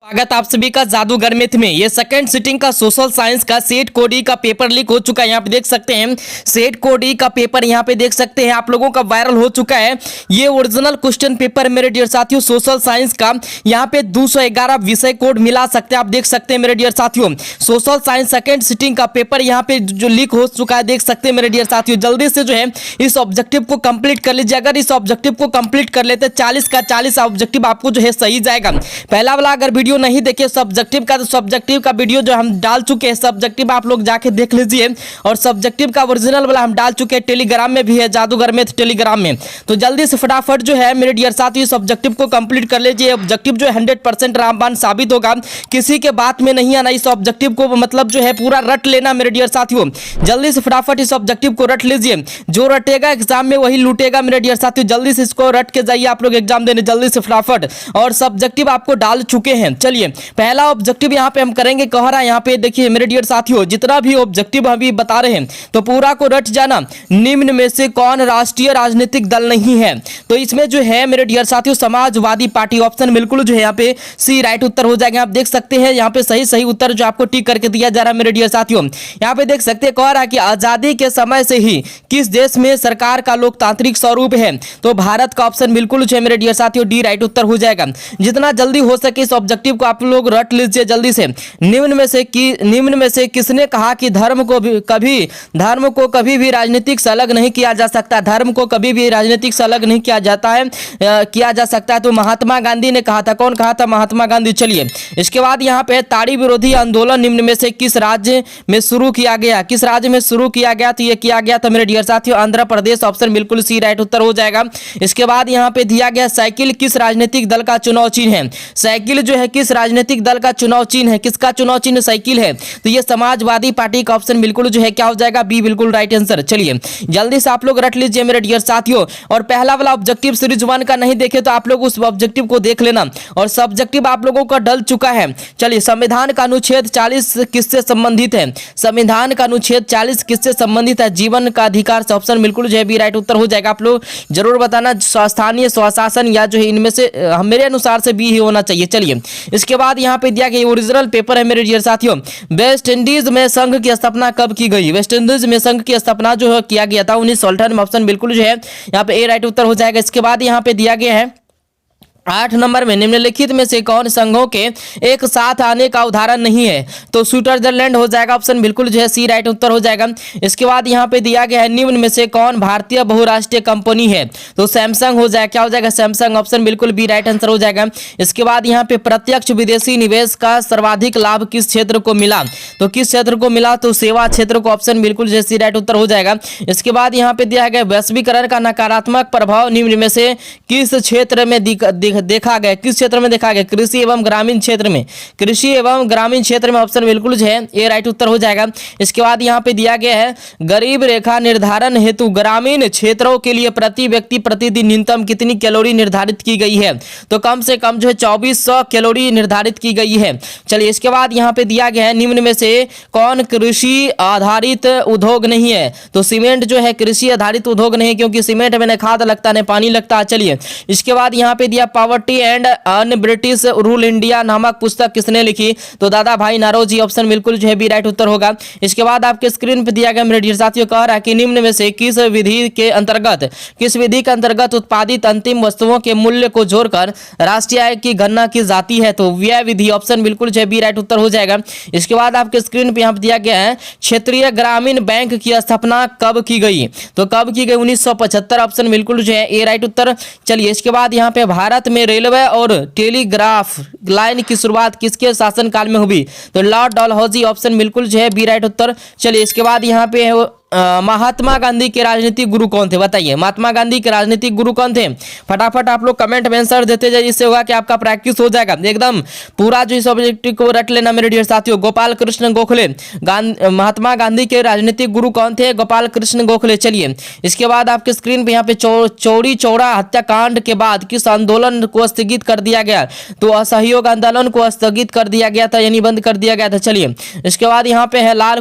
स्वागत आप सभी का जादूगर मिथ में। ये सेकंड सिटिंग का सोशल साइंस का सेट कोड ई का पेपर लीक हो चुका है। यहाँ पे देख सकते हैं सेट कोड ई का पेपर यहाँ पे देख सकते हैं आप लोगों का वायरल हो चुका है। ये ओरिजिनल क्वेश्चन पेपर मेरे डियर साथियों सोशल साइंस का यहाँ पे 211 विषय कोड मिला सकते हैं। आप देख सकते हैं मेरे डियर साथियों सोशल साइंस सेकंड सिटिंग का पेपर यहाँ पे जो लीक हो चुका है देख सकते हैं मेरे डियर साथियों। जल्दी से जो है इस ऑब्जेक्टिव को कंप्लीट कर लीजिए। अगर इस ऑब्जेक्टिव को कंप्लीट कर लेते 40 का 40 ऑब्जेक्टिव आपको जो है सही जाएगा। पहला वाला अगर वीडियो नहीं देखिए सब्जेक्टिव का तो सब्जेक्टिव का वीडियो जो हम डाल चुके हैं सब्जेक्टिव आप लोग जाके देख लीजिए। और सब्जेक्टिव का ओरिजिनल वाला हम डाल चुके हैं टेलीग्राम में भी है जादूगर में टेलीग्राम में। तो जल्दी से फटाफट जो है मेरे डियर साथियों इस ऑब्जेक्टिव को कंप्लीट कर लीजिए। ऑब्जेक्टिव जो 100% रामबाण साबित होगा। किसी के बात में नहीं आना। इस ऑब्जेक्टिव को मतलब जो है पूरा रट लेना मेरे डियर साथियों। जल्दी से फटाफट इस ऑब्जेक्टिव को रट लीजिए। जो रटेगा एग्जाम में वही लूटेगा मेरे डियर साथियों। जल्दी से इसको रट के जाइए आप लोग एग्जाम देने जल्दी से फटाफट। और सब्जेक्टिव आपको डाल चुके हैं। चलिए पहला ऑब्जेक्टिव यहाँ पे हम करेंगे कह रहा है यहाँ पे देखिए मेरे डियर साथियों जितना भी ऑब्जेक्टिव अभी बता रहे हैं तो पूरा को रट जाना। निम्न में से कौन राष्ट्रीय राजनीतिक दल नहीं है? तो इसमें जो है मेरे डियर साथियों समाजवादी पार्टी ऑप्शन बिल्कुल जो है यहाँ पे सी राइट उत्तर हो जाएगा। आप देख सकते हैं यहाँ पे सही सही उत्तर जो आपको टिक करके दिया जा रहा है मेरे डियर साथियों। यहाँ पे देख सकते हैं कह रहा है कि आजादी के समय से ही किस देश में सरकार का लोकतांत्रिक स्वरूप है? तो भारत का ऑप्शन बिल्कुल जो है मेरे डियर साथियों डी राइट उत्तर हो जाएगा। जितना जल्दी हो सके इस ऑब्जेक्टिव को आप लोग रट लीजिए जल्दी से। निम्न में से किसने कहा कि धर्म को कभी भी राजनीतिक से अलग नहीं किया जा सकता? धर्म को कभी भी राजनीतिक से अलग नहीं किया जा सकता है। तो महात्मा गांधी ने कहा था। कौन कहा था? महात्मा गांधी। चलिए इसके बाद यहाँ पे ताड़ी विरोधी आंदोलन निम्न में से किस राज्य में शुरू किया गया? किस राज्य में शुरू किया गया? तो ये किया गया था मेरे डियर साथियों आंध्र प्रदेश। ऑप्शन बिल्कुल सी राइट उत्तर हो जाएगा। इसके बाद यहाँ पे दिया गया साइकिल किस राजनीतिक दल का चुनाव चिन्ह है? साइकिल जो है किस राजनीतिक दल का चुनाव चिन्ह है? किसका चुनाव चिन्ह साइकिल है? तो ये समाजवादी पार्टी का ऑप्शन बिल्कुल जो है क्या हो जाएगा? बी बिल्कुल राइट आंसर। चलिए जल्दी से आप लोग रट लीजिए मेरे डियर साथियों। और पहला वाला ऑब्जेक्टिव सीरीज 1 का नहीं देखे तो आप लोग उस ऑब्जेक्टिव को देख लेना। और सब्जेक्टिव आप लोगों का डल चुका है। चलिए संविधान का अनुच्छेद 40 किससे संबंधित है? संविधान का अनुच्छेद 40 किससे संबंधित है? जीवन का अधिकार से। ऑप्शन बिल्कुल जो है बी राइट उत्तर हो जाएगा। आप लोग जरूर बताना स्थानीय स्वशासन या जो है इनमें से मेरे अनुसार से बी ही होना चाहिए। चलिए इसके बाद यहाँ पे दिया गया ओरिजिनल पेपर है मेरे डियर साथियों। वेस्ट इंडीज में संघ की स्थापना कब की गई? वेस्ट इंडीज में संघ की स्थापना जो है किया गया था 1958 में। ऑप्शन बिल्कुल जो है यहाँ पे ए राइट उत्तर हो जाएगा। इसके बाद यहाँ पे दिया गया है 8 नंबर में निम्नलिखित में से कौन संघों के एक साथ आने का उदाहरण नहीं है? तो स्विट्जरलैंड हो जाएगा। ऑप्शन बिल्कुल जो है सी राइट उत्तर हो जाएगा। इसके बाद यहाँ पे दिया गया है निम्न में से कौन भारतीय बहुराष्ट्रीय कंपनी है? तो सैमसंग हो जाएगा। क्या हो जाएगा? सैमसंग। ऑप्शन बिल्कुल बी राइट आंसर हो जाएगा। इसके बाद यहाँ पे प्रत्यक्ष विदेशी निवेश का सर्वाधिक लाभ किस क्षेत्र को मिला? तो किस क्षेत्र को मिला? तो सेवा क्षेत्र को। ऑप्शन बिल्कुल जो है सी राइट उत्तर हो जाएगा। इसके बाद यहाँ पे दिया गया वैश्वीकरण का नकारात्मक प्रभाव निम्न में से किस क्षेत्र में देखा गया? किस क्षेत्र में देखा गया? कृषि एवं ग्रामीण क्षेत्र में। कृषि एवं ग्रामीण क्षेत्र में। ऑप्शन बिल्कुल जो है ए राइट उत्तर हो जाएगा। इसके बाद यहाँ पे दिया गया है गरीब रेखा निर्धारण हेतु ग्रामीण क्षेत्रों के लिए प्रति व्यक्ति प्रतिदिन न्यूनतम कितनी कैलोरी निर्धारित की गई है? तो कम से कम जो है 2400 कैलोरी निर्धारित की गई है। चलिए इसके बाद यहाँ पे दिया गया है निम्न में से कौन कृषि आधारित उद्योग नहीं है? तो सीमेंट जो है कृषि आधारित उद्योग नहीं, क्योंकि सीमेंट में न खाद लगता न पानी लगता। चलिए इसके बाद यहाँ पे दिया poverty and un British rule India नामक पुस्तक किसने लिखी? तो दादा भाई नारोजी। ऑप्शन बिल्कुल जो है बी राइट उत्तर होगा। इसके बाद आपके स्क्रीन पे दिया गया मेरे डियर साथियों कह रहा है कि निम्न में से किस विधि के अंतर्गत उत्पादित अंतिम वस्तुओं के मूल्य को जोड़कर राष्ट्रीय आय की गणना की जाती है? तो व्यय विधि। ऑप्शन बिल्कुल जो है बी राइट उत्तर हो जाएगा। इसके बाद आपके स्क्रीन पे यहाँ पे दिया गया है क्षेत्रीय ग्रामीण बैंक की स्थापना कब की गई? तो कब की गई? 1975। ऑप्शन बिल्कुल जो है ए राइट उत्तर। चलिए इसके बाद यहाँ पे भारत में रेलवे और टेलीग्राफ लाइन की शुरुआत किसके शासनकाल में हुई? तो लॉर्ड डलहौजी। ऑप्शन बिल्कुल जो है बी राइट उत्तर। चलिए इसके बाद यहाँ पे है महात्मा गांधी के राजनीतिक गुरु कौन थे? बताइए महात्मा गांधी के राजनीतिक गुरु कौन थे? फटाफट आप लोग कमेंट में आंसर देते जाइए। इससे होगा कि आपका प्रैक्टिस हो जाएगा एकदम पूरा। जो इस ऑब्जेक्टिव को रट लेना मेरे डियर साथियों। गोपाल कृष्ण गोखले महात्मा गांधी के राजनीतिक गुरु कौन थे? गोपाल कृष्ण गोखले। चलिए इसके बाद आपके स्क्रीन पे यहाँ पे चौरी चौरा हत्याकांड के बाद किस आंदोलन को स्थगित कर दिया गया? तो असहयोग आंदोलन को स्थगित कर दिया गया था यानी बंद कर दिया गया था। चलिए इसके बाद यहाँ पे है लाल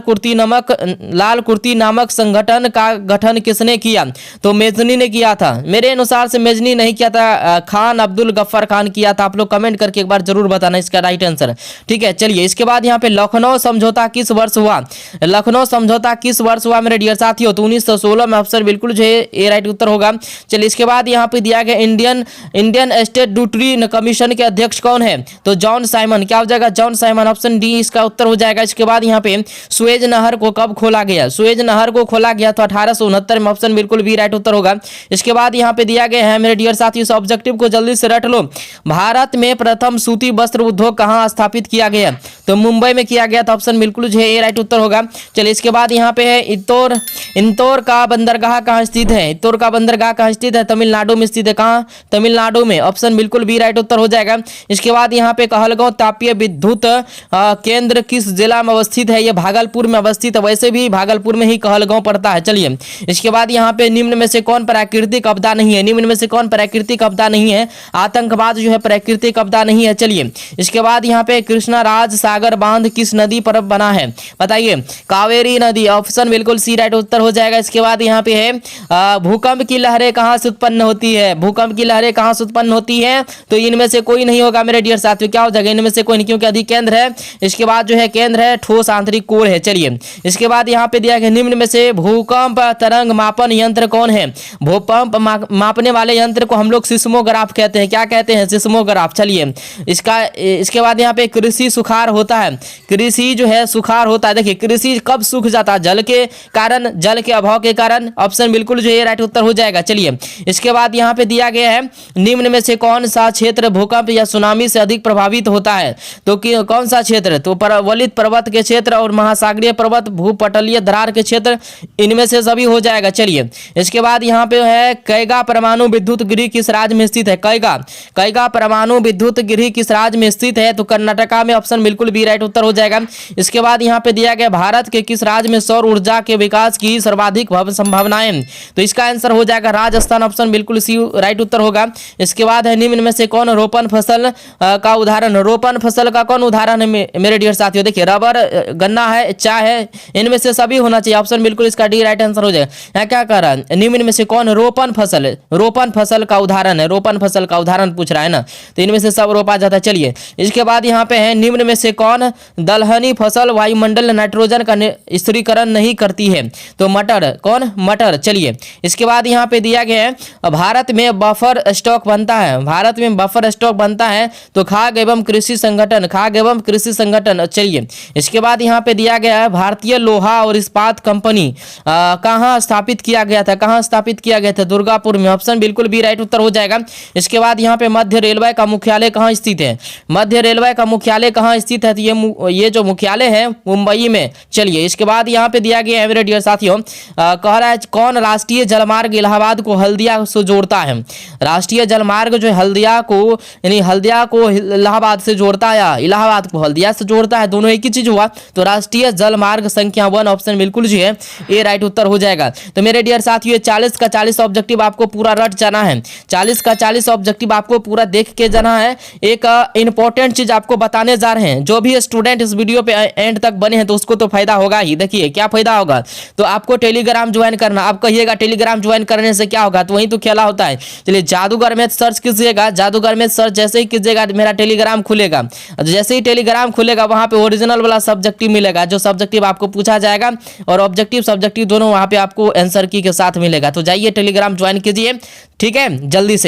कुर्ती नामक नामक संगठन का गठन किसने किया? तो मेजनी ने किया था। मेरे अनुसार से मेजनी नहीं किया था, खान अब्दुल गफ्फार खान किया था। आप लोग कमेंट करके एक बार जरूर बताना इसका राइट आंसर। ठीक है, चलिए इसके बाद यहाँ पे लखनऊ समझौता किस वर्ष हुआ? लखनऊ समझौता किस वर्ष हुआ मेरे डियर साथियों? तो 1916 में ऑप्शन बिल्कुल जो है ये राइट उत्तर होगा। चलिए इसके बाद यहाँ पे दिया गया इंडियन स्टेट ड्यूटी कमीशन के अध्यक्ष कौन है? तो जॉन साइमन। क्या हो जाएगा? जॉन साइमन, ऑप्शन डी इसका उत्तर हो जाएगा। इसके बाद यहाँ पे सुएज नहर को कब खोला गया? सुएज नहर को खोला गया तो 1869 में, ऑप्शन बिल्कुल भी राइट उत्तर होगा। इसके बाद यहाँ पे दिया गया है मेरे डियर साथियों, इस ऑब्जेक्टिव को जल्दी से रट लो। भारत में प्रथम सूती वस्त्र उद्योग कहाँ स्थापित किया गया? तो मुंबई में किया गया था, ऑप्शन बिल्कुल जो है ये राइट उत्तर होगा। चलिए इसके बाद यहाँ पे है इंदौर का बंदरगाह कहाँ स्थित है? इंदौर का बंदरगाह कहाँ स्थित है? तमिलनाडु में स्थित है। कहाँ? तमिलनाडु में, ऑप्शन बिल्कुल भी राइट उत्तर हो जाएगा। इसके बाद यहाँ पे कहलगांव तापीय विद्युत केंद्र किस जिला में अवस्थित है? ये भागलपुर में अवस्थित है, वैसे भी भागलपुर में ही कहलगांव पड़ता है। चलिए इसके बाद यहाँ पे निम्न में से कौन प्राकृतिक आपदा नहीं है? निम्न में से कौन प्राकृतिक आपदा नहीं है? आतंकवाद जो है प्राकृतिक आपदा नहीं है। चलिए इसके बाद यहाँ पे कृष्णा राज सागर बांध किस नदी पर बना है? बताइए। कावेरी नदी, ऑप्शन बिल्कुल सी राइट उत्तर हो जाएगा। इसके बाद यहाँ पे है भूकंप की लहरें कहाँ से उत्पन्न होती है? भूकंप की लहरें कहाँ से उत्पन्न होती है? तो इनमें से कोई नहीं होगा मेरे डियर साथियों। क्या हो जाएगा? इनमें से कोई नहीं, क्योंकि अधिक केंद्र है। इसके बाद जो है केंद्र है ठोस आंतरिक कोर है। चलिए इसके बाद यहाँ पे दिया गया निम्न में से भूकंप तरंग मापन यंत्र कौन है? भूकंप मापने वाले यंत्र को हम लोग सिस्मोग्राफ कहते हैं। क्या कहते हैं? सिस्मोग्राफ। चलिए इसके बाद यहाँ पे कृषि सुखाड़ होता है। कृषि जो है सुखाड़ होता है। देखिए कृषि कब सूख जाता है? जल के कारण, जल के अभाव के कारण, ऑप्शन बिल्कुल जो है राइट उत्तर हो जाएगा। चलिए इसके बाद यहाँ पे दिया गया है निम्न में से कौन सा क्षेत्र भूकंप या सुनामी से अधिक प्रभावित होता है? तो कौन सा क्षेत्र? तो वलित पर्वत के क्षेत्र और महासागरीय पर्वत भूपटलीय दरार के क्षेत्र, इनमें से सभी हो जाएगा। चलिए इसके बाद यहाँ पे है कैगा परमाणु विद्युत गृह किस राज्य में स्थित है? कैगा परमाणु विद्युत गृह किस राज्य में स्थित है? तो कर्नाटका में, ऑप्शन बिल्कुल भी राइट उत्तर हो जाएगा। इसके बाद यहाँ पे दिया गया भारत के किस राज्य में सौर ऊर्जा के विकास की सर्वाधिक संभावनाएं? तो इसका आंसर हो जाएगा राजस्थान, ऑप्शन बिल्कुल सी राइट उत्तर होगा। इसके बाद है निम्न में से कौन रोपण फसल का उदाहरण? रोपण फसल का कौन उदाहरण है मेरे डियर साथियों? देखिए रबर, गन्ना है, चाय है, इनमें से सभी होना चाहिए, ऑप्शन बिल्कुल इसका डी राइट आंसर हो जाएगा। यहाँ क्या कह रहा है? निम्न में से कौन रोपण फसल का उदाहरण है? रोपण फसल का उदाहरण पूछ रहा है ना, तो इनमें से सब रोपा जाता है। चलिए इसके बाद यहाँ पे है निम्न में से कौन दलहनी फसल वायुमंडल नाइट्रोजन का स्थिरीकरण नहीं करती है? तो मटर। कौन? मटर। चलिए इसके बाद यहाँ पे दिया गया है भारत में बफर स्टॉक बनता है। भारत में बफर स्टॉक बनता है तो खाद्य एवं कृषि संगठन। चलिए इसके बाद यहाँ पे दिया गया है भारतीय लोहा और इस्पात कंपनी कहाँ स्थापित किया गया था? कहाँ स्थापित किया गया था? दुर्गापुर में, ऑप्शन बिल्कुल भी राइट उत्तर हो जाएगा। इसके बाद यहाँ पे मध्य रेलवे का मुख्यालय कहाँ स्थित है? मध्य रेलवे का मुख्यालय कहाँ स्थित है? तो ये जो मुख्यालय है मुंबई में। चलिए इसके बाद यहाँ पे दिया गया है मेरे डियर साथियों, कह रहा है कौन राष्ट्रीय जलमार्ग इलाहाबाद को हल्दिया से जोड़ता है? राष्ट्रीय जलमार्ग जो हल्दिया को इलाहाबाद से जोड़ता है या इलाहाबाद को हल्दिया से जोड़ता है, दोनों एक ही चीज हुआ। तो राष्ट्रीय जलमार्ग संख्या 1, ऑप्शन बिल्कुल जो है ये राइट उत्तर हो जाएगा। तो मेरे डियर साथियों 40 का 40 ऑब्जेक्टिव आपको पूरा रट जाना है। 40 का 40 ऑब्जेक्टिव आपको पूरा देख के जाना है। एक इंपॉर्टेंट चीज आपको बताने जा रहे हैं, जो भी स्टूडेंट इस वीडियो पे एंड तक बने हैं तो उसको तो फायदा होगा ही। देखिए क्या फायदा होगा? तो आपको टेलीग्राम ज्वाइन करना। आप कहिएगा टेलीग्राम ज्वाइन करने से क्या होगा? तो वही तो खेला होता है। चलिए जादूगर मैथ सर्च कीजिएगा, जादूगर मैथ सर्च जैसे ही कीजिएगा मेरा टेलीग्राम खुलेगा। जैसे ही टेलीग्राम खुलेगा वहां पे ओरिजिनल वाला सब्जेक्टिव मिलेगा, जो सब्जेक्टिव आपको पूछा जाएगा, और ऑब्जेक्टिव सब्जेक्टिव दोनों वहां पे आपको आंसर की के साथ मिलेगा। तो जाइए टेलीग्राम ज्वाइन कीजिए, ठीक है, जल्दी से।